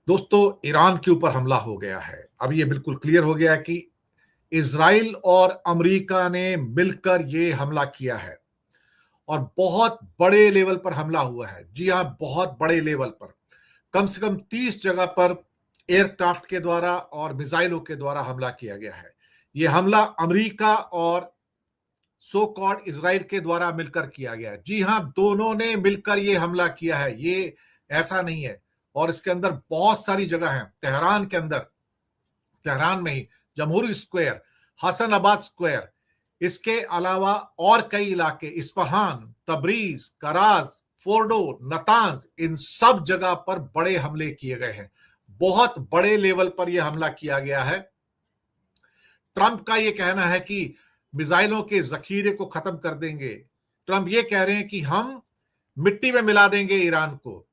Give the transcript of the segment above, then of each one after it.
दोस्तों, ईरान के ऊपर हमला हो गया है। अब ये बिल्कुल क्लियर हो गया है कि इजराइल और अमेरिका ने मिलकर ये हमला किया है और बहुत बड़े लेवल पर हमला हुआ है। जी हाँ, बहुत बड़े लेवल पर। कम से कम 30 जगह पर एयरक्राफ्ट के द्वारा और मिसाइलों के द्वारा हमला किया गया है। ये हमला अमेरिका और सो कॉल्ड इजराइल के द्वारा मिलकर किया गया है। जी हाँ, दोनों ने मिलकर ये हमला किया है, ये ऐसा नहीं है। और इसके अंदर बहुत सारी जगह हैं। तेहरान के अंदर, तेहरान में ही जमहूरी स्क्वायर, हसनाबाद स्क्वायर, इसके अलावा और कई इलाके, इस्फहान, तबरीज, कराज, फोर्डो, नतांज, इन सब जगह पर बड़े हमले किए गए हैं। बहुत बड़े लेवल पर यह हमला किया गया है। ट्रंप का यह कहना है कि मिसाइलों के जखीरे को खत्म कर देंगे। ट्रंप ये कह रहे हैं कि हम मिट्टी में मिला देंगे ईरान को।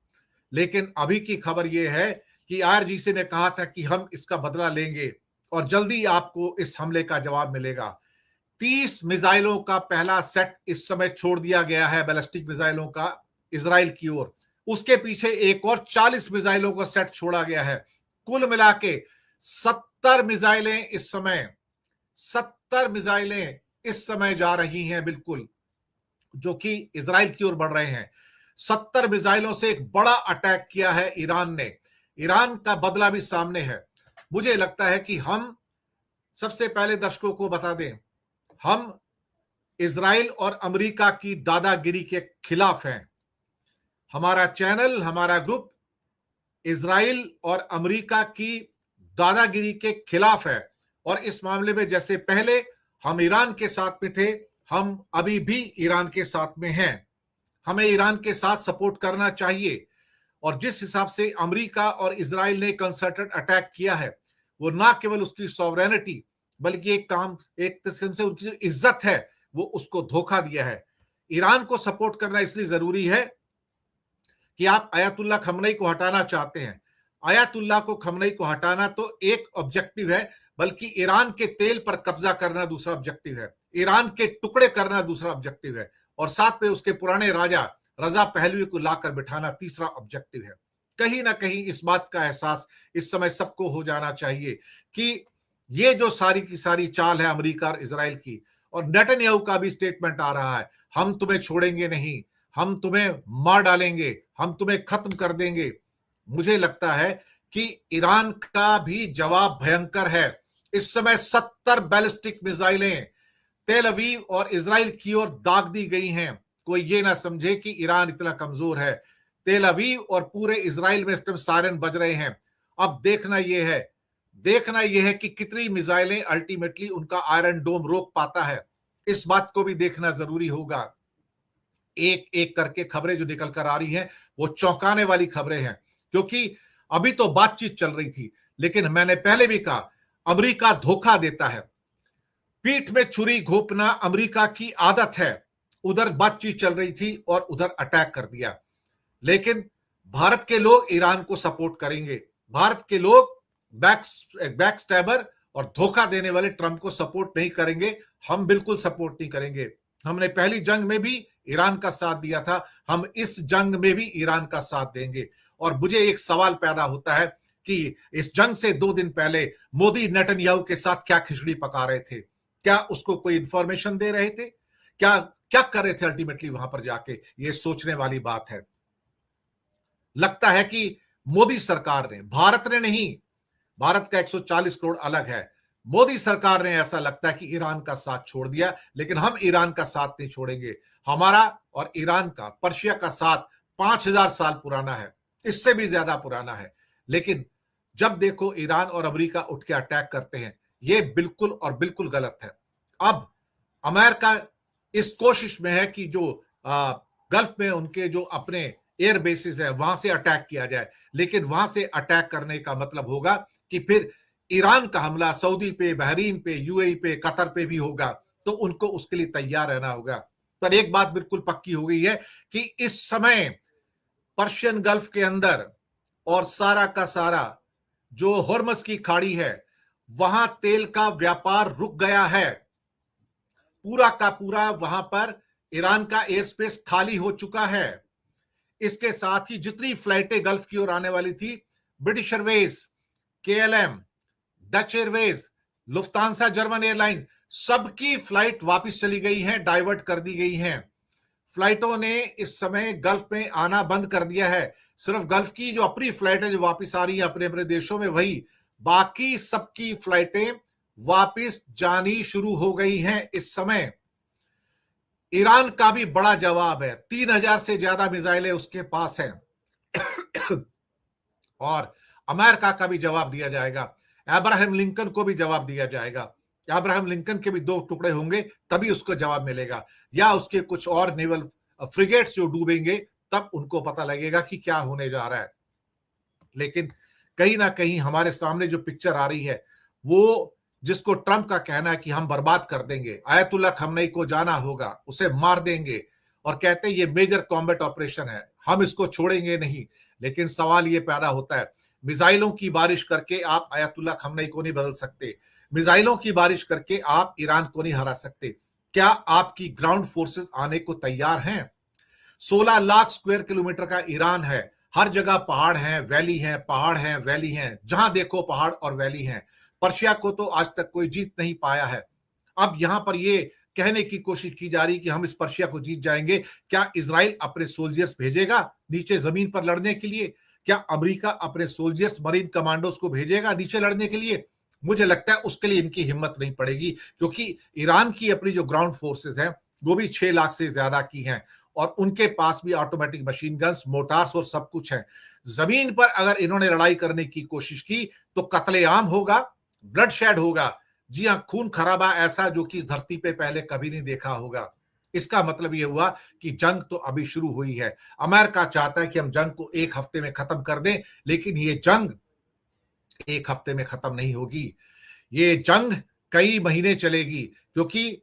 लेकिन अभी की खबर यह है कि आईआरजीसी ने कहा था कि हम इसका बदला लेंगे और जल्दी आपको इस हमले का जवाब मिलेगा। 30 मिसाइलों का पहला सेट इस समय छोड़ दिया गया है, बैलिस्टिक मिसाइलों का, इजराइल की ओर। उसके पीछे एक और 40 मिसाइलों का सेट छोड़ा गया है। कुल मिला के 70 मिसाइलें इस समय 70 मिसाइलें इस समय जा रही हैं, बिल्कुल, जो कि इजराइल की ओर बढ़ रहे हैं। 70 मिसाइलों से एक बड़ा अटैक किया है ईरान ने। ईरान का बदला भी सामने है। मुझे लगता है कि हम सबसे पहले दर्शकों को बता दें, हम इजराइल और अमेरिका की दादागिरी के खिलाफ हैं। हमारा चैनल, हमारा ग्रुप इजराइल और अमेरिका की दादागिरी के खिलाफ है। और इस मामले में जैसे पहले हम ईरान के साथ में थे, हम अभी भी ईरान के साथ में हैं। हमें ईरान के साथ सपोर्ट करना चाहिए। और जिस हिसाब से अमेरिका और इजराइल ने कंसर्टेड अटैक किया है, वो ना केवल उसकी सॉवरेनिटी बल्कि एक किस्म से उनकी जो इज्जत है वो उसको धोखा दिया है। ईरान को सपोर्ट करना इसलिए जरूरी है कि आप अयातुल्ला खमनई को हटाना चाहते हैं। अयातुल्ला को खमनई को हटाना तो एक ऑब्जेक्टिव है, बल्कि ईरान के तेल पर कब्जा करना दूसरा ऑब्जेक्टिव है, ईरान के टुकड़े करना दूसरा ऑब्जेक्टिव है, और साथ में उसके पुराने राजा रजा पहलवी को लाकर बिठाना तीसरा ऑब्जेक्टिव है। कहीं ना कहीं इस बात का एहसास इस समय सबको हो जाना चाहिए कि ये जो सारी की सारी चाल है अमेरिका और इजराइल की, और नेतन्याहू का भी स्टेटमेंट आ रहा है, हम तुम्हें छोड़ेंगे नहीं, हम तुम्हें मार डालेंगे, हम तुम्हें खत्म कर देंगे। मुझे लगता है कि ईरान का भी जवाब भयंकर है। इस समय 70 बैलिस्टिक मिसाइलें तेल अवीव और इजराइल की ओर दाग दी गई हैं। कोई ये ना समझे कि ईरान इतना कमजोर है। तेल अवीव और पूरे इजराइल में इस टाइम सायरन बज रहे हैं। अब देखना यह है कि कितनी मिसाइलें अल्टीमेटली उनका आयरन डोम रोक पाता है। इस बात को भी देखना जरूरी होगा। एक एक करके खबरें जो निकल कर आ रही हैं वो चौंकाने वाली खबरें हैं, क्योंकि अभी तो बातचीत चल रही थी, लेकिन मैंने पहले भी कहा, अमेरिका धोखा देता है। पीठ में छुरी घोंपना अमेरिका की आदत है। उधर बातचीत चल रही थी और उधर अटैक कर दिया। लेकिन भारत के लोग ईरान को सपोर्ट करेंगे। भारत के लोग बैक स्टैबर और धोखा देने वाले ट्रंप को सपोर्ट नहीं करेंगे। हम बिल्कुल सपोर्ट नहीं करेंगे। हमने पहली जंग में भी ईरान का साथ दिया था, हम इस जंग में भी ईरान का साथ देंगे। और मुझे एक सवाल पैदा होता है कि इस जंग से 2 दिन पहले मोदी नेतन्याहू के साथ क्या खिचड़ी पका रहे थे? क्या उसको कोई इंफॉर्मेशन दे रहे थे? क्या क्या कर रहे थे अल्टीमेटली वहां पर जाके? ये सोचने वाली बात है। लगता है कि मोदी सरकार ने, भारत ने नहीं, भारत का 140 करोड़ अलग है, मोदी सरकार ने ऐसा लगता है कि ईरान का साथ छोड़ दिया। लेकिन हम ईरान का साथ नहीं छोड़ेंगे। हमारा और ईरान का, पर्शिया का साथ 5000 साल पुराना है, इससे भी ज्यादा पुराना है। लेकिन जब देखो ईरान और अमेरिका उठ के अटैक करते हैं, यह बिल्कुल और बिल्कुल गलत है। अब अमेरिका इस कोशिश में है कि जो गल्फ में उनके जो अपने एयर बेसिस है वहां से अटैक किया जाए। लेकिन वहां से अटैक करने का मतलब होगा कि फिर ईरान का हमला सऊदी पे, बहरीन पे, यूएई पे, कतर पे भी होगा। तो उनको उसके लिए तैयार रहना होगा। पर एक बात बिल्कुल पक्की हो गई है कि इस समय पर्शियन गल्फ के अंदर और सारा का सारा जो हॉर्मस की खाड़ी है, वहां तेल का व्यापार रुक गया है। पूरा का पूरा वहां पर ईरान का एयर स्पेस खाली हो चुका है। इसके साथ ही जितनी फ्लाइटें गल्फ की ओर आने वाली थी British Airways, KLM, Dutch Airways, Lufthansa German airline, सबकी फ्लाइट वापस चली गई हैं, डाइवर्ट कर दी गई हैं। फ्लाइटों ने इस समय गल्फ में आना बंद कर दिया है। सिर्फ गल्फ की जो अपनी फ्लाइट है जो वापस आ रही है अपने अपने देशों में, वही बाकी सबकी फ्लाइटें वापस जानी शुरू हो गई हैं इस समय। ईरान का भी बड़ा जवाब है, 3000 से ज्यादा मिसाइलें उसके पास हैं और अमेरिका का भी जवाब दिया जाएगा, अब्राहम लिंकन को भी जवाब दिया जाएगा। अब्राहम लिंकन के भी 2 टुकड़े होंगे तभी उसको जवाब मिलेगा, या उसके कुछ और नेवल फ्रिगेट्स जो डूबेंगे तब उनको पता लगेगा कि क्या होने जा रहा है। लेकिन कहीं ना कहीं हमारे सामने जो पिक्चर आ रही है, वो जिसको ट्रंप का कहना है कि हम बर्बाद कर देंगे, आयतुल्ला खमनई को जाना होगा, उसे मार देंगे, और कहते हैं ये मेजर कॉम्बैट ऑपरेशन है, हम इसको छोड़ेंगे नहीं। लेकिन सवाल ये पैदा होता है, मिसाइलों की बारिश करके आप आयतुल्ला खमनई को नहीं बदल सकते, मिसाइलों की बारिश करके आप ईरान को नहीं हरा सकते। क्या आपकी ग्राउंड फोर्सेस आने को तैयार हैं? 16 लाख स्क्वायर किलोमीटर का ईरान है, हर जगह पहाड़ हैं, वैली हैं, पहाड़ हैं, वैली हैं, जहां देखो पहाड़ और वैली हैं। पर्शिया को तो आज तक कोई जीत नहीं पाया है। अब यहां पर यह कहने की कोशिश की जा रही कि हम इस पर्शिया को जीत जाएंगे। क्या इजराइल अपने सोल्जर्स भेजेगा नीचे जमीन पर लड़ने के लिए? क्या अमेरिका अपने सोल्जर्स, मरीन कमांडोज को भेजेगा नीचे लड़ने के लिए? मुझे लगता है उसके लिए इनकी हिम्मत नहीं पड़ेगी, क्योंकि ईरान की अपनी जो ग्राउंड फोर्सेस हैं वो भी 6 लाख से ज्यादा की हैं और उनके पास भी ऑटोमेटिक मशीन गन्स, मोटार्स और सब कुछ है। जमीन पर अगर इन्होंने लड़ाई करने की कोशिश की तो कत्लेआम होगा, ब्लड शेड होगा। जी हां, खून खराबा ऐसा जो कि इस धरती पे पहले कभी नहीं देखा होगा। इसका मतलब यह हुआ कि जंग तो अभी शुरू हुई है। अमेरिका चाहता है कि हम जंग को 1 हफ्ते में खत्म कर दें, लेकिन ये जंग 1 हफ्ते में खत्म नहीं होगी। ये जंग कई महीने चलेगी, क्योंकि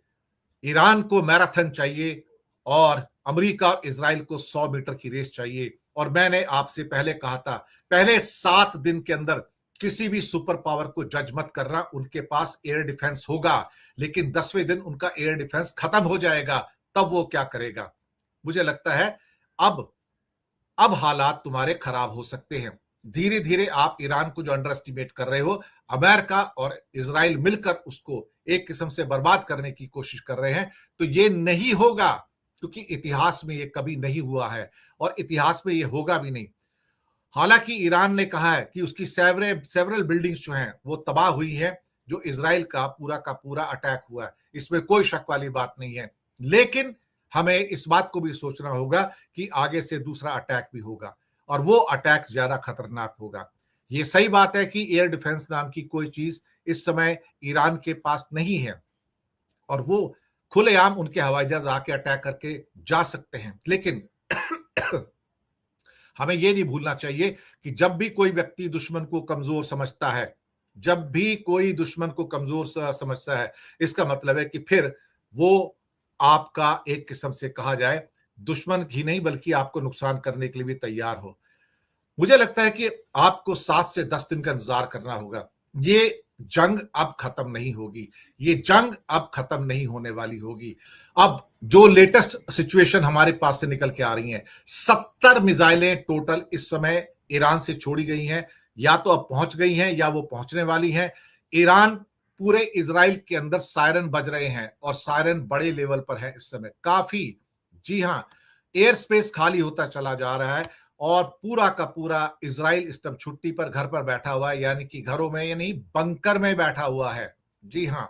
ईरान को मैराथन चाहिए और अमेरिका और इजराइल को 100 मीटर की रेस चाहिए। और मैंने आपसे पहले कहा था, पहले 7 दिन के अंदर किसी भी सुपर पावर को जज मत करना, उनके पास एयर डिफेंस होगा, लेकिन 10वें दिन उनका एयर डिफेंस खत्म हो जाएगा, तब वो क्या करेगा? मुझे लगता है अब हालात तुम्हारे खराब हो सकते हैं। धीरे धीरे आप ईरान को जो अंडर एस्टिमेट कर रहे हो, अमेरिका और इजराइल मिलकर उसको एक किस्म से बर्बाद करने की कोशिश कर रहे हैं, तो ये नहीं होगा, क्योंकि इतिहास में ये कभी नहीं हुआ है और इतिहास में ये होगा भी नहीं। हालांकि ईरान ने कहा है कि उसकी सेवरल बिल्डिंग्स जो हैं वो तबाह हुई है, जो इजराइल का पूरा अटैक हुआ है, इसमें कोई शक वाली बात नहीं है। लेकिन हमें इस बात को भी सोचना होगा कि आगे से दूसरा अटैक भी होगा और वो अटैक ज्यादा खतरनाक होगा। ये सही बात है कि एयर डिफेंस नाम की कोई चीज इस समय ईरान के पास नहीं है और वो खुलेआम उनके हवाई जहाज आके अटैक करके जा सकते हैं। लेकिन हमें यह नहीं भूलना चाहिए कि जब भी कोई व्यक्ति दुश्मन को कमजोर समझता है, जब भी कोई दुश्मन को कमजोर समझता है, इसका मतलब है कि फिर वो आपका एक किस्म से कहा जाए दुश्मन ही नहीं बल्कि आपको नुकसान करने के लिए भी तैयार हो। मुझे लगता है कि आपको 7 से 10 दिन का इंतजार करना होगा। ये जंग अब खत्म नहीं होगी, ये जंग अब खत्म नहीं होने वाली होगी। अब जो लेटेस्ट सिचुएशन हमारे पास से निकल के आ रही हैं, 70 मिसाइलें टोटल इस समय ईरान से छोड़ी गई हैं, या तो अब पहुंच गई हैं या वो पहुंचने वाली हैं। ईरान पूरे इजराइल के अंदर सायरन बज रहे हैं और सायरन बड़े लेवल पर है इस समय काफी। जी हां, एयर स्पेस खाली होता चला जा रहा है और पूरा का पूरा इजराइल इस टाइम छुट्टी पर घर पर बैठा हुआ है, यानी कि घरों में यानी बंकर में बैठा हुआ है। जी हां,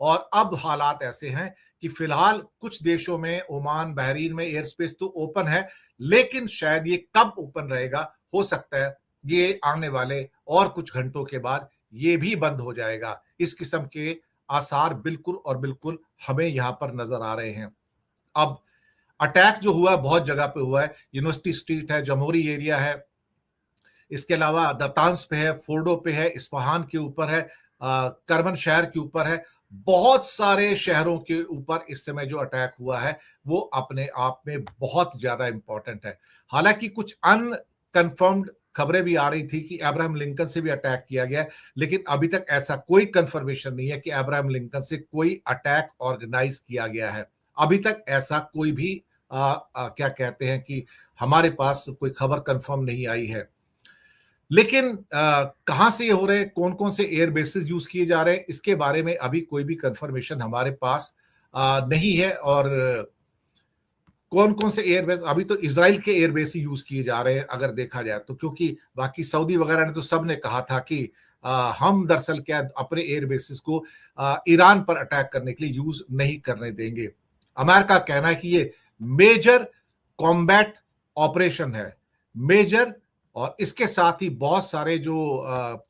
और अब हालात ऐसे हैं कि फिलहाल कुछ देशों में, ओमान, बहरीन में एयर स्पेस तो ओपन है, लेकिन शायद ये कब ओपन रहेगा, हो सकता है ये आने वाले और कुछ घंटों के बाद ये भी बंद हो जाएगा। इस किस्म के आसार बिल्कुल और बिल्कुल हमें यहां पर नजर आ रहे हैं। अब अटैक जो हुआ है बहुत जगह पे हुआ है, यूनिवर्सिटी स्ट्रीट है, जमहूरी एरिया है, इसके अलावा दतांस पे है, फोर्डो पे है, इस्फहान के ऊपर है, करमन शहर के ऊपर है। बहुत सारे शहरों के ऊपर इस समय जो अटैक हुआ है वो अपने आप में बहुत ज्यादा इंपॉर्टेंट है। हालांकि कुछ अनकंफर्म्ड खबरें भी आ रही थी कि अब्राहम लिंकन से भी अटैक किया गया, लेकिन अभी तक ऐसा कोई कंफर्मेशन नहीं है कि अब्राहम लिंकन से कोई अटैक ऑर्गेनाइज किया गया है। अभी तक ऐसा कोई भी क्या कहते हैं कि हमारे पास कोई खबर कंफर्म नहीं आई है। लेकिन कहां से ये हो रहे हैं, कौन कौन से एयर बेसिस यूज किए जा रहे हैं, इसके बारे में अभी कोई भी कंफर्मेशन हमारे पास नहीं है। और कौन कौन से एयरबेस, अभी तो इसराइल के एयरबेस ही यूज किए जा रहे हैं अगर देखा जाए तो, क्योंकि बाकी सऊदी वगैरह ने तो सब ने कहा था कि हम दरअसल क्या अपने एयरबेसिस को ईरान पर अटैक करने के लिए यूज नहीं करने देंगे। अमेरिका कहना है कि ये मेजर कॉम्बैट ऑपरेशन है, मेजर। और इसके साथ ही बहुत सारे जो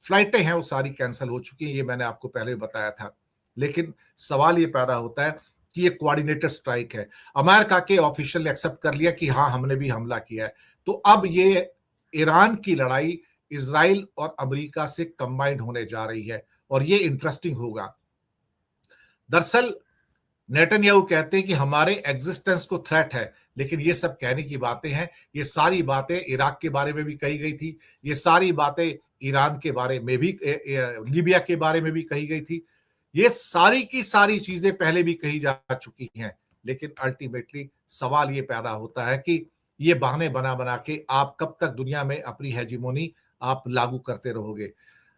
फ्लाइटें हैं वो सारी कैंसिल हो चुकी हैं, ये मैंने आपको पहले बताया था। लेकिन सवाल ये पैदा होता है कि ये कोऑर्डिनेटेड स्ट्राइक है। अमेरिका के ऑफिशियल ने एक्सेप्ट कर लिया कि हाँ हमने भी हमला किया है, तो अब ये ईरान की लड़ाई इजराइल और अमेरिका से कंबाइंड होने जा रही है और ये इंटरेस्टिंग होगा। दरअसल नेतन्याहू कहते हैं कि हमारे एग्जिस्टेंस को थ्रेट है, लेकिन ये सब कहने की बातें हैं। ये सारी बातें इराक के बारे में भी कही गई थी, ये सारी बातें ईरान के बारे में भी, लीबिया के बारे में भी कही गई थी। ये सारी की सारी चीजें पहले भी कही जा चुकी हैं, लेकिन अल्टीमेटली सवाल ये पैदा होता है कि ये बहाने बना बना के आप कब तक दुनिया में अपनी हेजिमोनी आप लागू करते रहोगे।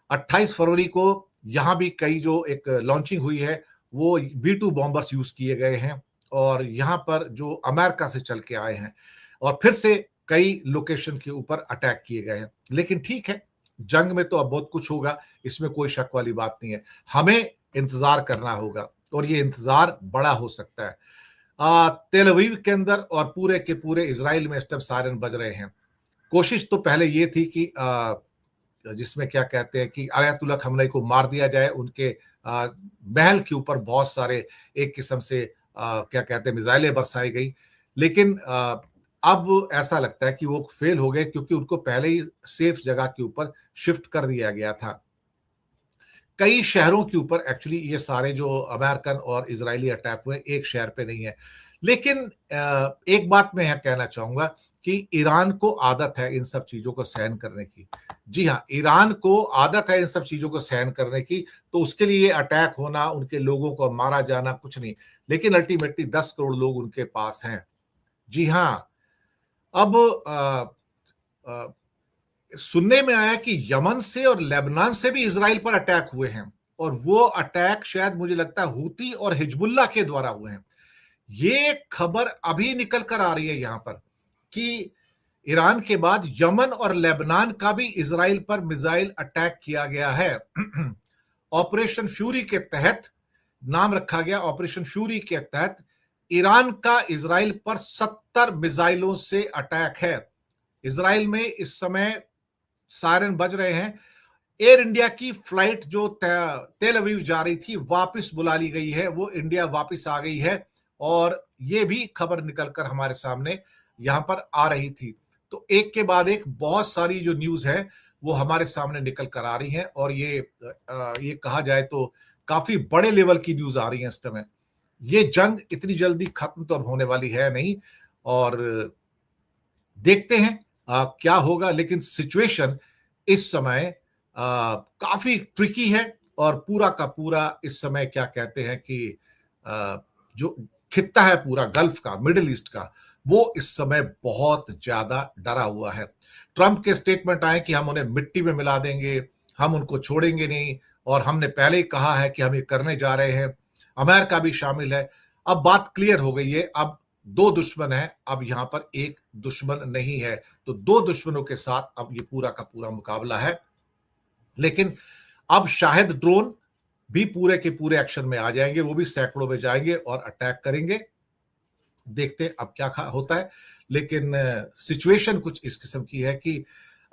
28 फरवरी को यहां भी कई जो एक लॉन्चिंग हुई है, वो B2 बॉम्बर्स यूज किए गए हैं और यहां पर जो अमेरिका से चल के आए हैं, और फिर से कई लोकेशन के ऊपर अटैक किए गए हैं। लेकिन ठीक है, जंग में तो अब बहुत कुछ होगा, इसमें कोई शक वाली बात नहीं है। हमें इंतजार करना होगा और ये इंतजार बड़ा हो सकता है। तेल अवीव के अंदर और पूरे के पूरे इजराइल में इस टाइम सायरन बज रहे हैं। कोशिश तो पहले ये थी कि जिसमें क्या कहते हैं कि आयतुल्लाह खमनई को मार दिया जाए, उनके महल के ऊपर बहुत सारे एक किस्म से क्या कहते हैं मिसाइलें बरसाई गई। लेकिन अब ऐसा लगता है कि वो फेल हो गए, क्योंकि उनको पहले ही सेफ जगह के ऊपर शिफ्ट कर दिया गया था। कई शहरों के ऊपर एक्चुअली ये सारे जो अमेरिकन और इजरायली अटैक हुए एक शहर पे नहीं है। लेकिन एक बात मैं यहाँ कहना चाहूंगा कि ईरान को आदत है इन सब चीजों को सहन करने की। जी हाँ, ईरान को आदत है इन सब चीजों को सहन करने की, तो उसके लिए अटैक होना, उनके लोगों को मारा जाना कुछ नहीं। लेकिन अल्टीमेटली 10 करोड़ लोग उनके पास हैं। जी हाँ, अब सुनने में आया कि यमन से और लेबनान से भी इजराइल पर अटैक हुए हैं, और वो अटैक शायद मुझे लगता है हूती और हिजबुल्लाह के द्वारा हुए हैं। ये खबर अभी निकल कर आ रही है यहां पर कि ईरान के बाद यमन और लेबनान का भी इजराइल पर मिसाइल अटैक किया गया है। ऑपरेशन फ्यूरी के तहत नाम रखा गया, ऑपरेशन फ्यूरी के तहत ईरान का इजराइल पर 70 मिसाइलों से अटैक है। इजराइल में इस समय सायरन बज रहे हैं। एयर इंडिया की फ्लाइट जो तेल अवीव जा रही थी वापस बुला ली गई है, वो इंडिया वापस आ गई है, और ये भी खबर निकलकर हमारे सामने यहां पर आ रही थी। तो एक के बाद एक बहुत सारी जो न्यूज है वो हमारे सामने निकल कर आ रही हैं, और ये कहा जाए तो काफी बड़े लेवल की न्यूज आ रही है इस समय। ये जंग इतनी जल्दी खत्म तो अब होने वाली है नहीं, और देखते हैं क्या होगा। लेकिन सिचुएशन इस समय काफी ट्रिकी है, और पूरा का पूरा इस समय क्या कहते हैं कि जो खित्ता है पूरा गल्फ का, मिडिल ईस्ट का, वो इस समय बहुत ज्यादा डरा हुआ है। ट्रंप के स्टेटमेंट आए कि हम उन्हें मिट्टी में मिला देंगे, हम उनको छोड़ेंगे नहीं, और हमने पहले ही कहा है कि हम ये करने जा रहे हैं। अमेरिका भी शामिल है। अब बात क्लियर हो गई है, अब 2 दुश्मन है, अब यहां पर एक दुश्मन नहीं है। तो 2 दुश्मनों के साथ अब ये पूरा का पूरा मुकाबला है। लेकिन अब शायद ड्रोन भी पूरे के पूरे एक्शन में आ जाएंगे, वो भी सैकड़ों में जाएंगे और अटैक करेंगे। देखते हैं अब क्या होता है। लेकिन सिचुएशन कुछ इस किस्म की है कि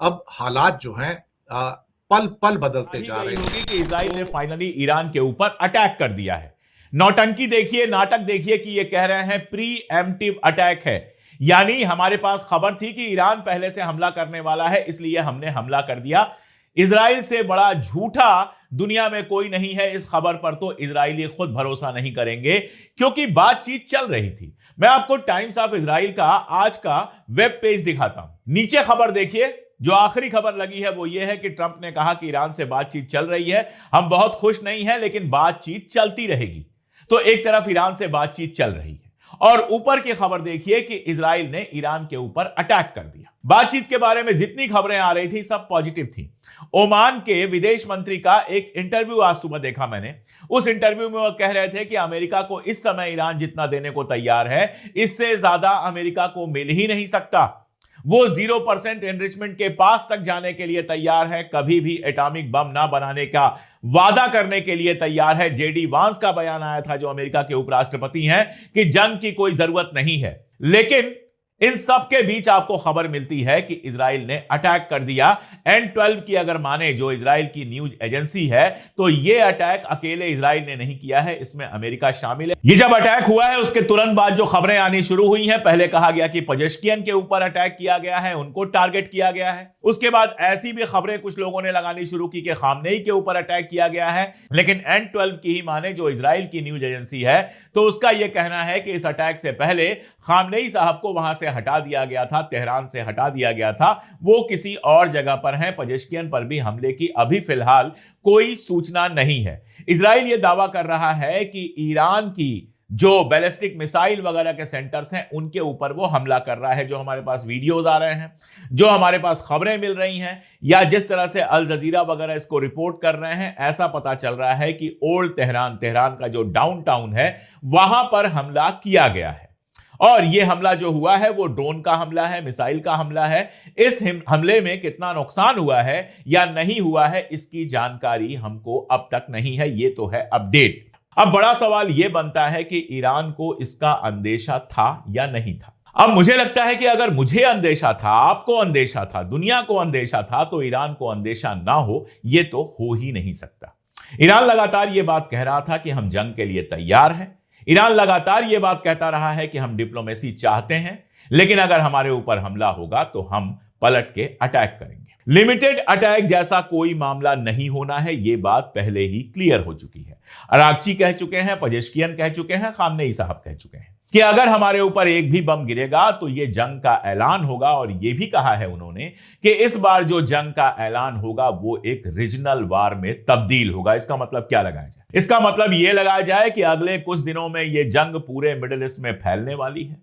अब हालात जो हैं पल पल बदलते जा रहे हैं कि इजराइल ने फाइनली ईरान के ऊपर अटैक कर दिया है। नौटंकी देखिए, नाटक देखिए कि ये कह रहे हैं प्री एम्प्टिव अटैक है, यानी हमारे पास खबर थी कि ईरान पहले से हमला करने वाला है, इसलिए हमने हमला कर दिया। इजराइल से बड़ा झूठा दुनिया में कोई नहीं है। इस खबर पर तो इजरायली खुद भरोसा नहीं करेंगे, क्योंकि बातचीत चल रही थी। मैं आपको टाइम्स ऑफ इजराइल का आज का वेब पेज दिखाता हूं। नीचे खबर देखिए, जो आखिरी खबर लगी है वो ये है कि ट्रंप ने कहा कि ईरान से बातचीत चल रही है, हम बहुत खुश नहीं हैं, लेकिन बातचीत चलती रहेगी। तो एक तरफ ईरान से बातचीत चल रही है, और ऊपर की खबर देखिए कि इजराइल ने ईरान के ऊपर अटैक कर दिया। बातचीत के बारे में जितनी खबरें आ रही थी सब पॉजिटिव थी। ओमान के विदेश मंत्री का एक इंटरव्यू आज सुबह देखा मैंने। उस इंटरव्यू में वो कह रहे थे कि अमेरिका को इस समय ईरान जितना देने को तैयार है, इससे ज्यादा अमेरिका को मिल ही नहीं सकता। वो 0% एनरिचमेंट के पास तक जाने के लिए तैयार है, कभी भी एटॉमिक बम ना बनाने का वादा करने के लिए तैयार है। जेडी वांस का बयान आया था, जो अमेरिका के उपराष्ट्रपति हैं, कि जंग की कोई जरूरत नहीं है। लेकिन इन सब के बीच आपको खबर मिलती है कि इजराइल ने अटैक कर दिया। N12 की अगर माने जो इजराइल की न्यूज एजेंसी है, तो यह अटैक अकेले इजराइल ने नहीं किया है, इसमें अमेरिका शामिल है। ये जब अटैक हुआ है उसके तुरंत बाद जो खबरें आनी शुरू हुई हैं, पहले कहा गया कि पजेश्कियन के ऊपर अटैक किया गया है, उनको टारगेट किया गया है। उसके बाद ऐसी भी खबरें कुछ लोगों ने लगानी शुरू की कि खामनेई के ऊपर अटैक किया गया है। लेकिन N12 की ही माने जो इजराइल की न्यूज एजेंसी है, तो उसका यह कहना है कि इस अटैक से पहले खामनेई साहब को वहां से हटा दिया गया था, तेहरान से हटा दिया गया था, वो किसी और जगह पर हैं। पजेश्कियन पर भी हमले की अभी फिलहाल कोई सूचना नहीं है। इजराइल यह दावा कर रहा है कि ईरान की जो बैलिस्टिक मिसाइल वगैरह के सेंटर्स हैं, उनके ऊपर वो हमला कर रहा है। जो हमारे पास वीडियोस आ रहे हैं, जो हमारे पास खबरें मिल रही हैं, या जिस तरह से अल जजीरा वगैरह इसको रिपोर्ट कर रहे हैं, ऐसा पता चल रहा है कि ओल्ड तेहरान का जो डाउनटाउन है, वहां पर हमला किया गया है। और यह हमला जो हुआ है वो ड्रोन का हमला है, मिसाइल का हमला है। इस हमले में कितना नुकसान हुआ है या नहीं हुआ है, इसकी जानकारी हमको अब तक नहीं है। ये तो है अपडेट। अब बड़ा सवाल यह बनता है कि ईरान को इसका अंदेशा था या नहीं था। अब मुझे लगता है कि अगर मुझे अंदेशा था, आपको अंदेशा था, दुनिया को अंदेशा था, तो ईरान को अंदेशा ना हो, यह तो हो ही नहीं सकता। ईरान लगातार यह बात कह रहा था कि हम जंग के लिए तैयार हैं। ईरान लगातार यह बात कहता रहा है कि हम डिप्लोमेसी चाहते हैं, लेकिन अगर हमारे ऊपर हमला होगा तो हम पलट के अटैक करेंगे। लिमिटेड अटैक जैसा कोई मामला नहीं होना है, यह बात पहले ही क्लियर हो चुकी है। अरागची कह चुके हैं, पजेश्कियन कह चुके हैं, खामनेई साहब कह चुके हैं कि अगर हमारे ऊपर एक भी बम गिरेगा तो यह जंग का ऐलान होगा। और यह भी कहा है उन्होंने कि इस बार जो जंग का ऐलान होगा वो एक रीजनल वार में तब्दील होगा। इसका मतलब क्या लगाया जाए? इसका मतलब यह लगाया जाए कि अगले कुछ दिनों में यह जंग पूरे मिडिल ईस्ट में फैलने वाली है।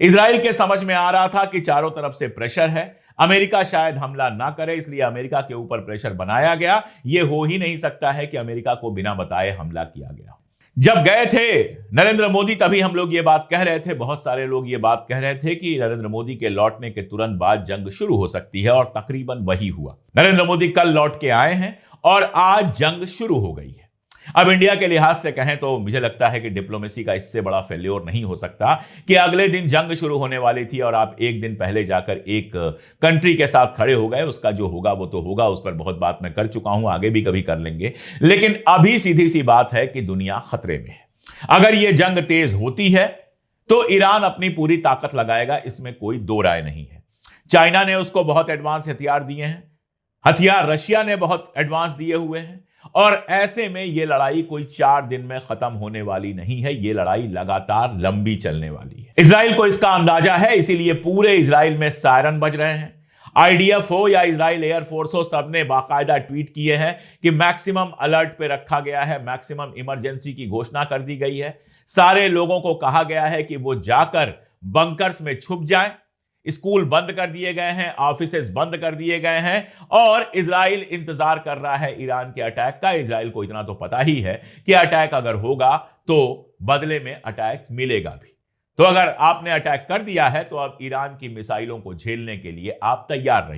इजराइल के समझ में आ रहा था कि चारों तरफ से प्रेशर है, अमेरिका शायद हमला ना करे, इसलिए अमेरिका के ऊपर प्रेशर बनाया गया। यह हो ही नहीं सकता है कि अमेरिका को बिना बताए हमला किया गया। जब गए थे नरेंद्र मोदी, तभी हम लोग ये बात कह रहे थे, बहुत सारे लोग ये बात कह रहे थे कि नरेंद्र मोदी के लौटने के तुरंत बाद जंग शुरू हो सकती है, और तकरीबन वही हुआ। नरेंद्र मोदी कल लौट के आए हैं और आज जंग शुरू हो गई है। अब इंडिया के लिहाज से कहें तो मुझे लगता है कि डिप्लोमेसी का इससे बड़ा फेल्योर नहीं हो सकता कि अगले दिन जंग शुरू होने वाली थी और आप एक दिन पहले जाकर एक कंट्री के साथ खड़े हो गए। उसका जो होगा वो तो होगा, उस पर बहुत बात मैं कर चुका हूं, आगे भी कभी कर लेंगे। लेकिन अभी सीधी सी बात है कि दुनिया खतरे में है। अगर यह जंग तेज होती है तो ईरान अपनी पूरी ताकत लगाएगा, इसमें कोई दो राय नहीं है। चाइना ने उसको बहुत एडवांस हथियार दिए हैं, हथियार रशिया ने बहुत एडवांस दिए हुए हैं, और ऐसे में यह लड़ाई कोई 4 दिन में खत्म होने वाली नहीं है। यह लड़ाई लगातार लंबी चलने वाली है। इजराइल को इसका अंदाजा है, इसीलिए पूरे इजराइल में सायरन बज रहे हैं। आईडीएफ हो या इजराइल एयरफोर्स हो, सबने बाकायदा ट्वीट किए हैं कि मैक्सिमम अलर्ट पे रखा गया है, मैक्सिमम इमरजेंसी की घोषणा कर दी गई है। सारे लोगों को कहा गया है कि वो जाकर बंकर्स में छुप जाएं। स्कूल बंद कर दिए गए हैं, ऑफिसेज बंद कर दिए गए हैं, और इजराइल इंतजार कर रहा है ईरान के अटैक का। इजराइल को इतना तो पता ही है कि अटैक अगर होगा तो बदले में अटैक मिलेगा भी। तो अगर आपने अटैक कर दिया है तो अब ईरान की मिसाइलों को झेलने के लिए आप तैयार रहिए।